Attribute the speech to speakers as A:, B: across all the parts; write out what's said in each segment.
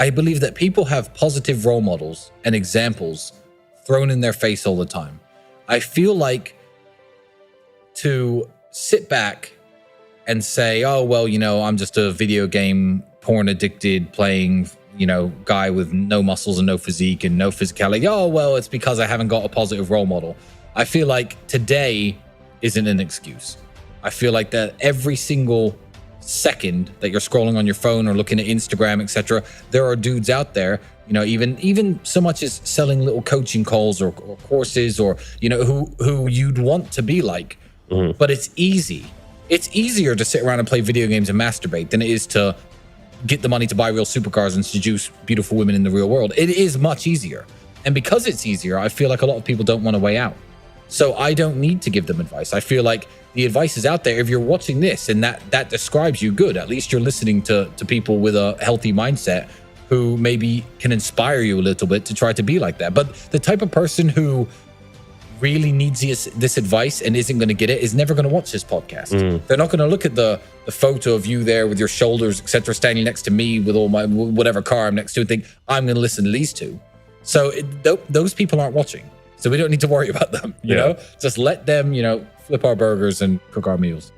A: I believe that people have positive role models and examples thrown in their face all the time. I feel like to sit back and say, oh, well, you know, I'm just a video game porn addicted playing, you know, guy with no muscles and no physique and no physicality. Oh, well, it's because I haven't got a positive role model. I feel like today isn't an excuse. I feel like that every single second that you're scrolling on your phone or looking at Instagram, etc., there are dudes out there, you know, even so much as selling little coaching calls or courses, or, you know, who you'd want to be like. But it's easy. It's easier to sit around and play video games and masturbate than it is to get the money to buy real supercars and seduce beautiful women in the real world. It is much easier. And because it's easier, I feel like a lot of people don't want to weigh out. So I don't need to give them advice. I feel like the advice is out there. If you're watching this and that describes you, good. At least you're listening to people with a healthy mindset who maybe can inspire you a little bit to try to be like that. But the type of person who really needs this advice and isn't going to get it is never going to watch this podcast. They're not going to look at the photo of you there with your shoulders, etc., standing next to me with all my whatever car I'm next to and think, I'm going to listen to these two. So those people aren't watching. So we don't need to worry about them, you know? Just let them, you know, flip our burgers and cook our meals.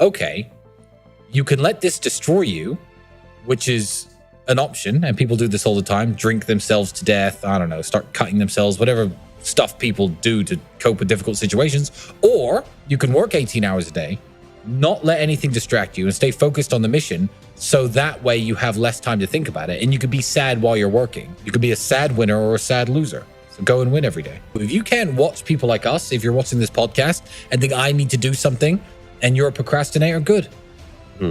A: Okay, you can let this destroy you, which is an option, and people do this all the time, drink themselves to death, I don't know, start cutting themselves, whatever stuff people do to cope with difficult situations. Or you can work 18 hours a day, not let anything distract you, and stay focused on the mission, so that way you have less time to think about it, and you could be sad while you're working. You could be a sad winner or a sad loser. So go and win every day. If you can't watch people like us, if you're watching this podcast and think I need to do something and you're a procrastinator, good.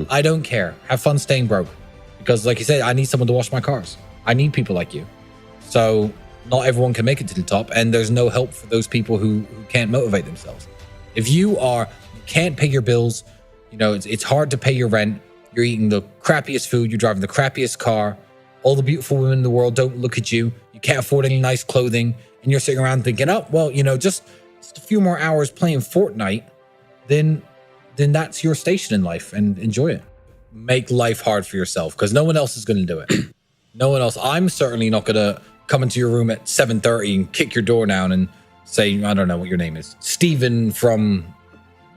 A: I don't care. Have fun staying broke. Because like you said, I need someone to wash my cars. I need people like you. So not everyone can make it to the top, and there's no help for those people who can't motivate themselves. If you can't pay your bills, you know, it's hard to pay your rent, you're eating the crappiest food, you're driving the crappiest car, all the beautiful women in the world don't look at you, you can't afford any nice clothing, and you're sitting around thinking, oh, well, you know, just a few more hours playing Fortnite, then that's your station in life, and enjoy it. Make life hard for yourself, because no one else is going to do it. No one else. I'm certainly not going to come into your room at 7:30 and kick your door down and say, I don't know what your name is, Steven from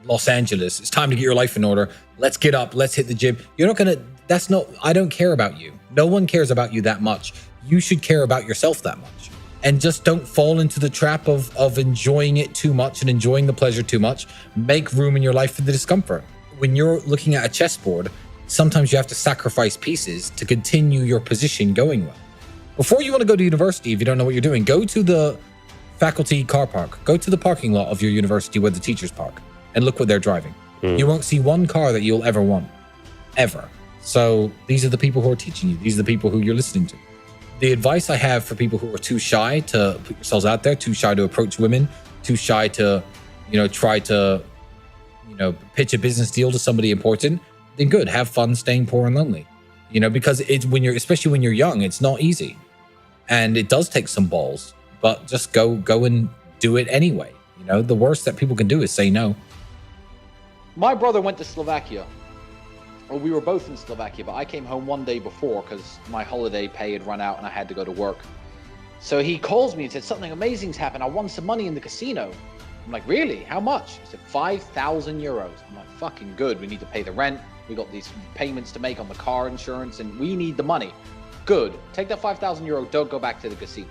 A: Los Angeles, it's time to get your life in order. Let's get up. Let's hit the gym. You're not going to, I don't care about you. No one cares about you that much. You should care about yourself that much. And just don't fall into the trap of enjoying it too much and enjoying the pleasure too much. Make room in your life for the discomfort. When you're looking at a chessboard, sometimes you have to sacrifice pieces to continue your position going well. Before you want to go to university, if you don't know what you're doing, go to the faculty car park. Go to the parking lot of your university where the teachers park and look what they're driving. You won't see one car that you'll ever want, ever. So these are the people who are teaching you. These are the people who you're listening to. The advice I have for people who are too shy to put yourselves out there, too shy to approach women, too shy to, you know, try to, you know, pitch a business deal to somebody important, then good, have fun staying poor and lonely. You know, because it's especially when you're young, it's not easy. And it does take some balls, but just go and do it anyway. You know, the worst that people can do is say no.
B: My brother went to Slovakia. Well, we were both in Slovakia, but I came home one day before because my holiday pay had run out and I had to go to work. So he calls me and said, something amazing's happened. I won some money in the casino. I'm like, really? How much? He said, 5,000 euros. I'm like, fucking good. We need to pay the rent. We got these payments to make on the car insurance and we need the money. Good. Take that 5,000 euro. Don't go back to the casino.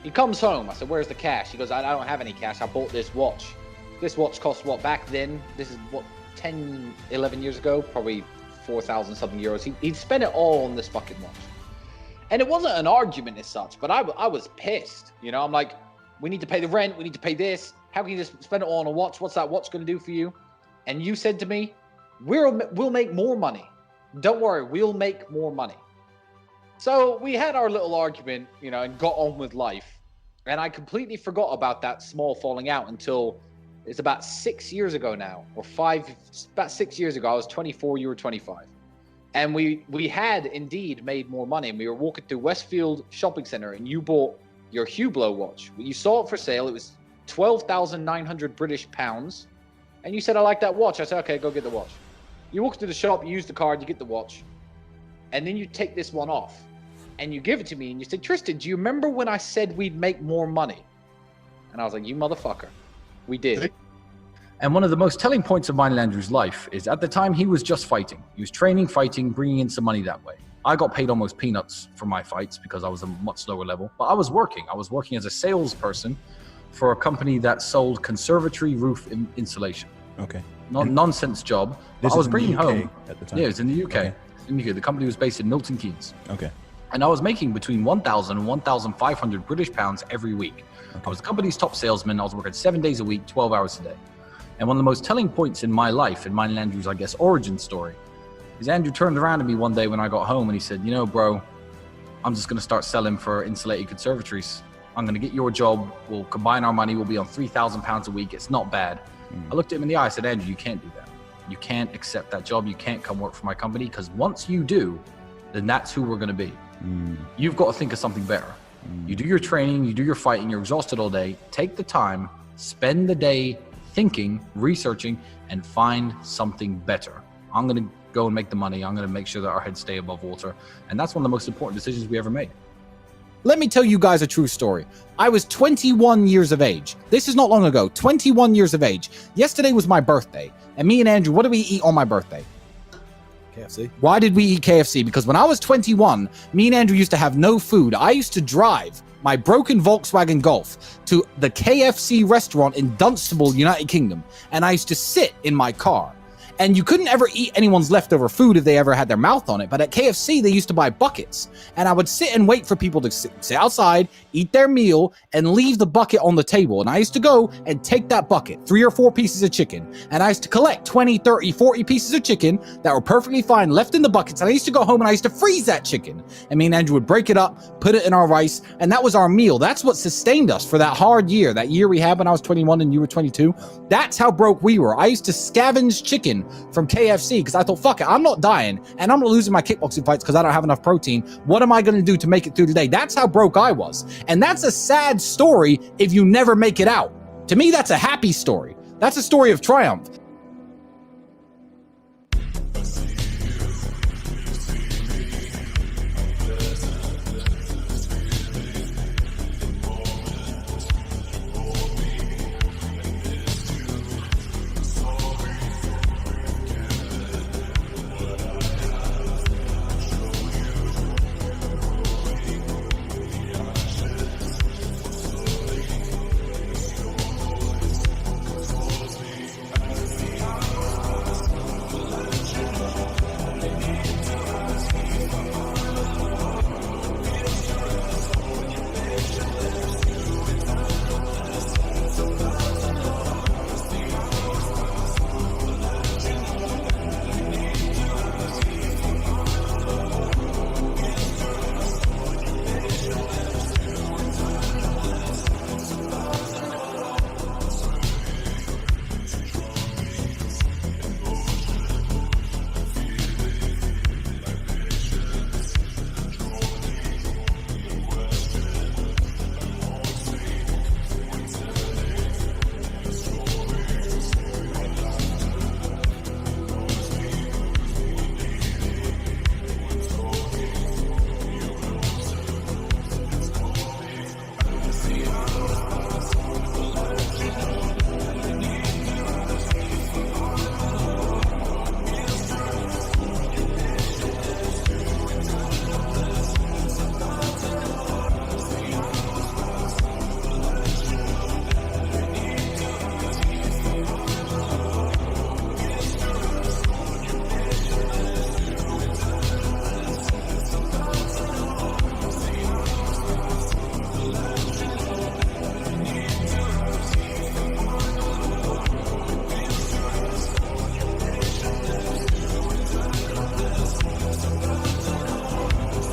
B: He comes home. I said, where's the cash? He goes, I don't have any cash. I bought this watch. This watch cost what back then? This is what, 10, 11 years ago? Probably 4,000 something euros. He'd spent it all on this fucking watch. And it wasn't an argument as such, but I was pissed. You know, I'm like, we need to pay the rent. We need to pay this. How can you just spend it all on a watch? What's that watch going to do for you? And you said to me, we'll make more money. Don't worry, we'll make more money. So we had our little argument, you know, and got on with life. And I completely forgot about that small falling out until it's about 6 years ago now, or about 6 years ago. I was 24, you were 25. And we had indeed made more money. And we were walking through Westfield Shopping Center and you bought your Hublot watch. You saw it for sale. It was 12,900 British pounds. And you said, I like that watch. I said, okay, go get the watch. You walk to the shop, you use the card, you get the watch. And then you take this one off. and you give it to me and you said, Tristan, do you remember when I said we'd make more money? And I was like, you motherfucker. We did.
C: And one of the most telling points of mine and Andrew's life is at the time he was just fighting. He was training, fighting, bringing in some money that way. I got paid almost peanuts for my fights because I was a much lower level, but I was working. I was working as a salesperson for a company that sold conservatory roof insulation.
D: Okay.
C: Nonsense job. I was bringing home
D: at the time.
C: Yeah, it's in the UK.
D: Okay.
C: In the UK. The company was based in Milton Keynes.
D: Okay.
C: And I was making between 1,000 and 1,500 British pounds every week. Okay. I was the company's top salesman. I was working 7 days a week, 12 hours a day. And one of the most telling points in my life, in mine and Andrew's, I guess, origin story, is Andrew turned around to me one day when I got home and he said, you know, bro, I'm just going to start selling for insulated conservatories. I'm going to get your job. We'll combine our money. We'll be on £3,000 a week. It's not bad. I looked at him in the eye. I said, Andrew, you can't do that. You can't accept that job. You can't come work for my company, because once you do, then that's who we're going to be. You've got to think of something better. You do your training, you do your fighting, you're exhausted all day. Take the time, spend the day thinking, researching, and find something better. I'm going to go and make the money. I'm going to make sure that our heads stay above water. And that's one of the most important decisions we ever made.
A: Let me tell you guys a true story. I was 21 years of age. This is not long ago. 21 years of age. Yesterday was my birthday. And me and Andrew, what did we eat on my birthday?
D: KFC.
A: Why did we eat KFC? Because when I was 21, me and Andrew used to have no food. I used to drive my broken Volkswagen Golf to the KFC restaurant in Dunstable, United Kingdom. And I used to sit in my car. And you couldn't ever eat anyone's leftover food if they ever had their mouth on it. But at KFC, they used to buy buckets. And I would sit and wait for people to sit outside, eat their meal, and leave the bucket on the table. And I used to go and take that bucket, 3 or 4 pieces of chicken. And I used to collect 20, 30, 40 pieces of chicken that were perfectly fine left in the buckets. And I used to go home and I used to freeze that chicken. And me and Andrew would break it up, put it in our rice. And that was our meal. That's what sustained us for that hard year. That year we had when I was 21 and you were 22. That's how broke we were. I used to scavenge chicken from KFC because I thought, fuck it, I'm not dying and I'm not losing my kickboxing fights because I don't have enough protein. What am I going to do to make it through the day? That's how broke I was. And that's a sad story if you never make it out. To me, that's a happy story. That's a story of triumph.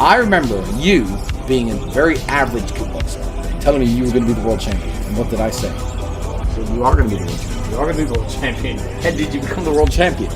A: I remember you being a very average kickboxer and telling me you were going to be the world champion. And what did I say? I said, you are going to be the world champion. You are going to be the world champion. And did you become the world champion?